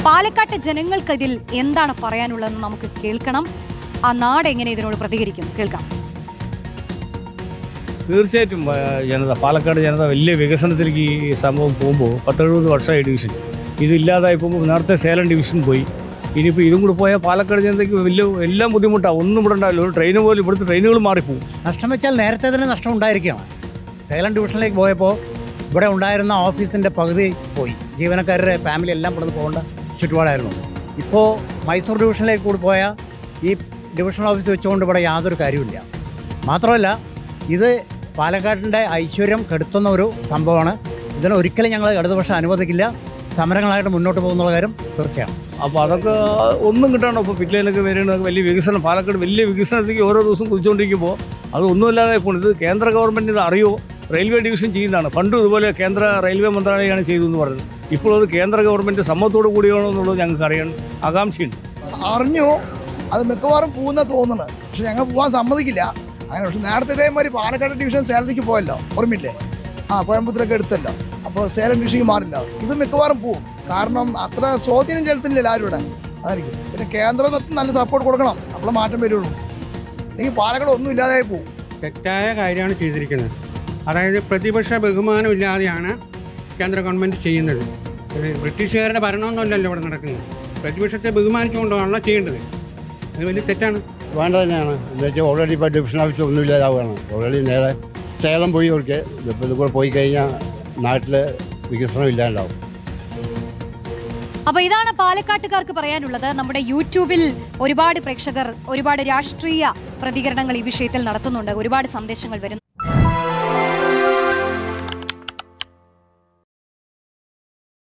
പാലക്കാട്ടെ ജനങ്ങൾക്കതിൽ എന്താണ് പറയാനുള്ളതെന്ന് നമുക്ക് കേൾക്കണം. ആ നാട് എങ്ങനെ ഇതിനോട് പ്രതികരിക്കും കേൾക്കാം. തീർച്ചയായിട്ടും പാലക്കാട് ജനത വലിയ വികസനത്തിലേക്ക് ഈ സംഭവം പോകുമ്പോൾ 10-70 വർഷമായി ഡിവിഷൻ ഇതില്ലാതായി പോകുമ്പോൾ നേരത്തെ സേലം ഡിവിഷൻ പോയി. ഇനിയിപ്പോൾ ഇതും കൂടി പോയാൽ പാലക്കാട് ജനതയ്ക്ക് വലിയ എല്ലാം ബുദ്ധിമുട്ടാണ്. ഒന്നും ഇവിടെ ഉണ്ടാവില്ല. ഒരു ട്രെയിൻ പോലും ഇവിടുത്തെ ട്രെയിനുകൾ മാറിപ്പോകും. നഷ്ടം വെച്ചാൽ നേരത്തെ തന്നെ നഷ്ടം ഉണ്ടായിരിക്കുകയാണ്. സേലം ഡിവിഷനിലേക്ക് പോയപ്പോൾ ഇവിടെ ഉണ്ടായിരുന്ന ഓഫീസിൻ്റെ പകുതി പോയി. ജീവനക്കാരുടെ ഫാമിലി എല്ലാം ഇവിടെ നിന്ന് പോകേണ്ട ചുറ്റുപാടായിരുന്നു. ഇപ്പോൾ മൈസൂർ ഡിവിഷനിലേക്ക് കൂടി പോയാൽ ഈ ഡിവിഷണൽ ഓഫീസ് വെച്ചുകൊണ്ട് ഇവിടെ യാതൊരു കാര്യമില്ല. മാത്രമല്ല ഇത് പാലക്കാടിൻ്റെ ഐശ്വര്യം കെടുത്തുന്ന ഒരു സംഭവമാണ്. ഇതിന് ഒരിക്കലും ഞങ്ങൾ ഇടതുപക്ഷം അനുവദിക്കില്ല. സമരങ്ങളായിട്ട് മുന്നോട്ട് പോകുന്നുള്ള കാര്യം തീർച്ചയാണ്. അപ്പോൾ അതൊക്കെ ഒന്നും കിട്ടാണ്ടോ. ഇപ്പോൾ പിറ്റ്ലയിലൊക്കെ വരുന്നത് വലിയ വികസനം, പാലക്കാട് വലിയ വികസനത്തേക്ക് ഓരോ ദിവസം കുതിച്ചുകൊണ്ടിരിക്കുമ്പോൾ അത് ഒന്നുമല്ലാതെ ഇപ്പോൾ ഇത് കേന്ദ്ര ഗവൺമെൻറ് ഇത് അറിയോ? റെയിൽവേ ഡിവിഷൻ ചെയ്യുന്നതാണ്. പണ്ടും ഇതുപോലെ കേന്ദ്ര റെയിൽവേ മന്ത്രാലയമാണ് ചെയ്തതെന്ന് പറഞ്ഞത്. ഇപ്പോൾ അത് കേന്ദ്ര ഗവൺമെൻറ് സമ്മതത്തോടു കൂടിയാണോ എന്നുള്ളത് ഞങ്ങൾക്ക് അറിയാൻ ആകാംക്ഷയുണ്ട്. അറിഞ്ഞു, അത് മിക്കവാറും പോകുന്ന തോന്നുന്നത്. പക്ഷെ ഞങ്ങൾ പോകാൻ സമ്മതിക്കില്ല അങ്ങനെ. പക്ഷെ നേരത്തെ ഇതേമാതിരി പാലക്കാട് ഡിവിഷൻ സേലത്തേക്ക് പോയല്ലോ, ഓർമ്മയില്ലേ? കോയമ്പത്തൂരൊക്കെ എടുത്തല്ലോ. അപ്പോൾ സേലം ഡിവിഷനിൽ മാറില്ല. ഇത് മിക്കവാറും പോവും. കാരണം അത്ര സ്വാധീനം ചെലുത്തുന്നില്ല ആരും ഇവിടെ. അതായിരിക്കും. പിന്നെ കേന്ദ്രം നല്ല സപ്പോർട്ട് കൊടുക്കണം, അപ്പോൾ മാറ്റം വരുള്ളൂ. എനിക്ക് പാലക്കാട് ഒന്നും ഇല്ലാതായി പോകും. തെറ്റായ കാര്യമാണ് ചെയ്തിരിക്കുന്നത്. അതായത് പ്രതിപക്ഷ ബഹുമാനം ഇല്ലാതെയാണ് കേന്ദ്ര ഗവൺമെൻറ് ചെയ്യുന്നത്. ബ്രിട്ടീഷുകാരുടെ ഭരണമൊന്നുമല്ലല്ലോ ഇവിടെ നടക്കുന്നത്. പ്രതിപക്ഷത്തെ ബഹുമാനിച്ചുകൊണ്ടാണല്ലോ ചെയ്യേണ്ടത്. അത് വലിയ തെറ്റാണ്. വേണ്ട തന്നെയാണ്. എന്ന് വെച്ചാൽ ഓൾറെഡി ഇപ്പോൾ ഡിവിഷൻ ഓഫീസ് ഒന്നും ഇല്ലാതാവുകയാണ്. ഓൾറെഡി നേരെ സേലം പോയി അവർക്ക് ഇപ്പോൾ ഇതുകൂടെ പോയി കഴിഞ്ഞാൽ നാട്ടിൽ വികസനം ഇല്ലാണ്ടാവും. അപ്പൊ ഇതാണ് പാലക്കാട്ടുകാർക്ക് പറയാനുള്ളത്. നമ്മുടെ യൂട്യൂബിൽ ഒരുപാട് പ്രേക്ഷകർ ഒരുപാട് രാഷ്ട്രീയ പ്രതികരണങ്ങൾ ഈ വിഷയത്തിൽ നടത്തുന്നുണ്ട്. ഒരുപാട് സന്ദേശങ്ങൾ വരുന്നു.